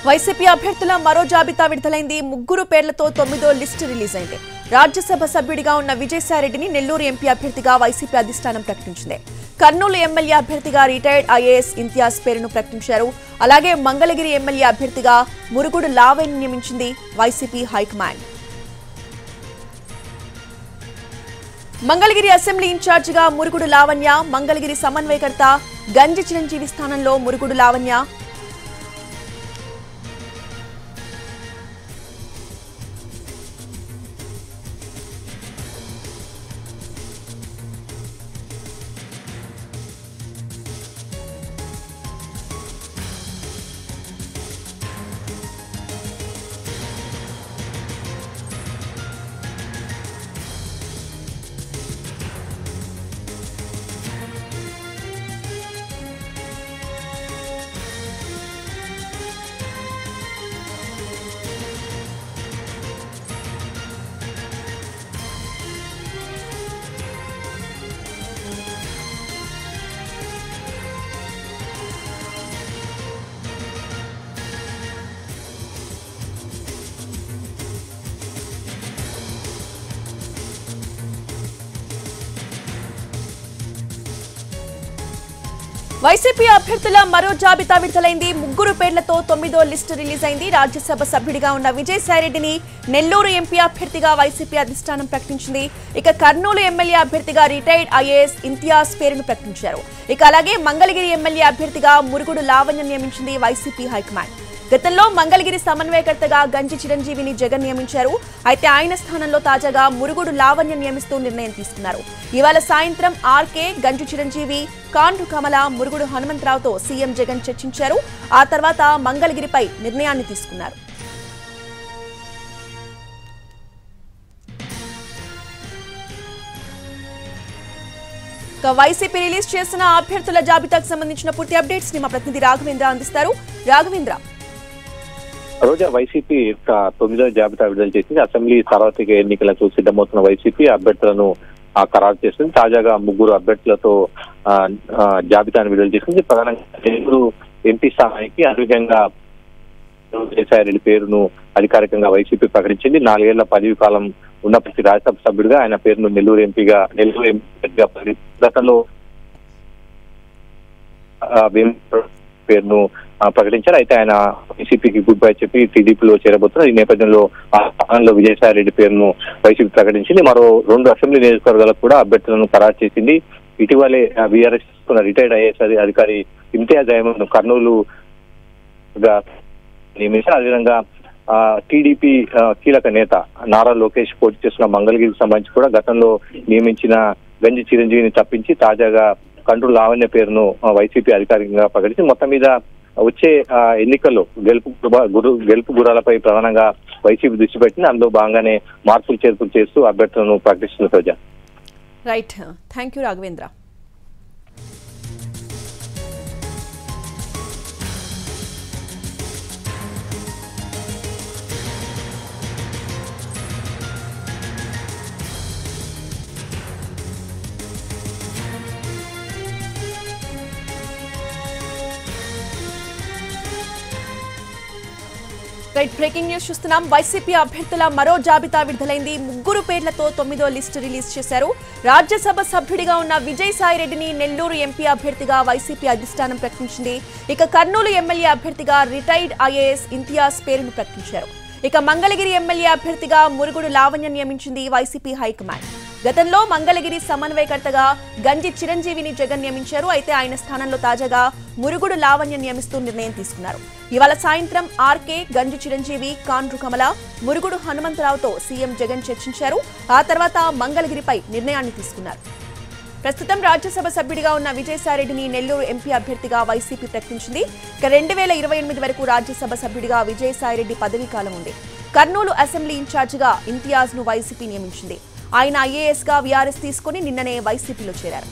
YCP అభ్యర్థుల మరో జాబితా విడుదలైంది. ముగ్గురు పేర్లతో 9వ లిస్టు రిలీజ్ అయింది. రాజ్యసభ సభ్యుడిగా ఉన్న విజయసాయిరెడ్డిని నెల్లూరు ఎంపీ అభ్యర్థిగా వైసీపీ అధిష్టానం ప్రకటించింది. కర్నూలు ఎమ్మెల్యే అభ్యర్థిగా రిటైర్డ్ ఐఏఎస్ ఇంతియాజ్ పేరును ప్రకటించారు. అలాగే మంగళగిరి ఎమ్మెల్యే అభ్యర్థిగా మురుగుడు లావణ్యను నియమించింది వైసీపీ హైకమాండ్. మంగళగిరి అసెంబ్లీ ఇన్ఛార్జిగా మురుగుడు లావణ్య, మంగళగిరి సమన్వయకర్త గంజి చిరంజీవి స్థానంలో మురుగుడు లావణ్య. వైసీపీ అభ్యర్థుల మరో జాబితా విడుదలైంది. ముగ్గురు పేర్లతో 9వ లిస్టు రిలీజ్ అయింది. రాజ్యసభ సభ్యుడిగా ఉన్న విజయసాయిరెడ్డిని నెల్లూరు ఎంపీ అభ్యర్థిగా వైసీపీ అధిష్టానం ప్రకటించింది. ఇక కర్నూలు ఎమ్మెల్యే అభ్యర్థిగా రిటైర్డ్ ఐఏఎస్ ఇంతియాజ్ పేరును ప్రకటించారు. ఇక అలాగే మంగళగిరి ఎమ్మెల్యే అభ్యర్థిగా మురుగుడు లావణ్య నియమించింది వైసీపీ హైకమాండ్. గతంలో మంగళగిరి సమన్వయకర్తగా గంజి చిరంజీవిని జగన్ నియమించారు. అయితే ఆయన స్థానంలో తాజాగా మురుగుడు లావణ్య నియమిస్తూ నిర్ణయం తీసుకున్నారు. ఇవాళ సాయంత్రం ఆర్కే, గంజి చిరంజీవి, కాండ్రు కమల, మురుగుడు హనుమంతరావుతో సీఎం జగన్ చర్చించారు. ఆ తర్వాత మంగళగిరిపై నిర్ణయాన్ని తీసుకున్నారు. వైసీపీ రిలీజ్ చేసిన అభ్యర్థుల జాబితాకు సంబంధించిన పూర్తి అప్డేట్స్ ని మా ప్రతినిధి రాఘవేంద్ర అందిస్తారు. రాఘవేంద్ర, రోజా వైసీపీ 9వ జాబితా విడుదల చేసింది. అసెంబ్లీ సార్వత్రిక ఎన్నికలకు సిద్ధమవుతున్న వైసీపీ అభ్యర్థులను ఖరారు చేసింది. తాజాగా ముగ్గురు అభ్యర్థులతో జాబితాను విడుదల చేసింది. ప్రధానంగా నెల్లూరు ఎంపీ స్థానానికి అదేవిధంగా విజయసాయిరెడ్డి పేరును అధికారికంగా వైసీపీ ప్రకటించింది. 4 ఏళ్ల పదవి కాలం ఉన్నప్పటికీ రాజ్యసభ సభ్యుడిగా ఆయన పేరును నెల్లూరు ఎంపీగా గతంలో పేరును ప్రకటించారు. అయితే ఆయన వైసీపీకి గుడ్ బై చెప్పి టీడీపీలో చేరబోతున్నారు. ఈ నేపథ్యంలో ఆ స్థానంలో విజయసాయిరెడ్డి పేరును వైసీపీ ప్రకటించింది. మరో 2 అసెంబ్లీ నియోజకవర్గాలకు కూడా అభ్యర్థులను ఖరారు చేసింది. ఇటీవలే బీఆర్ఎస్ రిటైర్డ్ ఐఏఎస్ అధికారి ఇంతియాజ్ అహ్మద్ కర్నూలు నియమించారు. అదేవిధంగా టీడీపీ కీలక నేత నారా లోకేష్ పోటీ చేస్తున్న మంగళగిరికి సంబంధించి కూడా గతంలో నియమించిన గంజి చిరంజీవిని తప్పించి తాజాగా కండ్రు లావణ్య పేరును వైసీపీ అధికారికంగా ప్రకటించి మొత్తం మీద వచ్చే ఎన్నికల్లో గెలుపు గుర్రాలపై ప్రధానంగా వైసీపీ దృష్టి పెట్టింది. అందులో భాగంగానే మార్పులు చేర్పులు చేస్తూ అభ్యర్థులను ప్రకటిస్తున్న Roja. Right, thank you Raghavendra. Right, breaking news చూస్తున్నాం. వైసీపీ అభ్యర్థుల మరో జాబితా విడుదలైంది. ముగ్గురు పేర్లతో 9వ లిస్టు రిలీజ్ చేశారు. రాజ్యసభ సభ్యుడిగా ఉన్న విజయసాయిరెడ్డిని నెల్లూరు ఎంపీ అభ్యర్థిగా వైసీపీ అధిష్టానం ప్రకటించింది. ఇక కర్నూలు ఎమ్మెల్యే అభ్యర్థిగా రిటైర్డ్ ఐఏఎస్ ఇంతియాజ్ పేరును ప్రకటించారు. ఇక మంగళగిరి ఎమ్మెల్యే అభ్యర్థిగా మురుగుడు లావణ్య నియమించింది వైసీపీ హైకమాండ్. గతంలో మంగళగిరి సమన్వయకర్తగా గంజి చిరంజీవిని జగన్ నియమించారు. అయితే ఆయన స్థానంలో తాజాగా మురుగుడు లావణ్య నియమిస్తూ నిర్ణయం తీసుకున్నారు. ఇవాళ సాయంత్రం ఆర్కే, గంజి చిరంజీవి, కాండ్రు కమల, మురుగుడు హనుమంతరావుతో సీఎం జగన్ చర్చించారు. ఆ తర్వాత మంగళగిరిపై నిర్ణయాన్ని తీసుకున్నారు. ప్రస్తుతం రాజ్యసభ సభ్యుడిగా ఉన్న విజయసాయిరెడ్డిని నెల్లూరు ఎంపీ అభ్యర్థిగా వైసీపీ ప్రకటించింది. ఇక 2028 వరకు రాజ్యసభ సభ్యుడిగా విజయసాయిరెడ్డి పదవీ కాలం ఉంది. కర్నూలు అసెంబ్లీ ఇన్ఛార్జిగా ఇంతియాజ్ ను వైసీపీ నియమించింది. ఆయన ఐఏఎస్ గా వీఆర్ఎస్ తీసుకుని నిన్ననే వైసీపీలో చేరారు.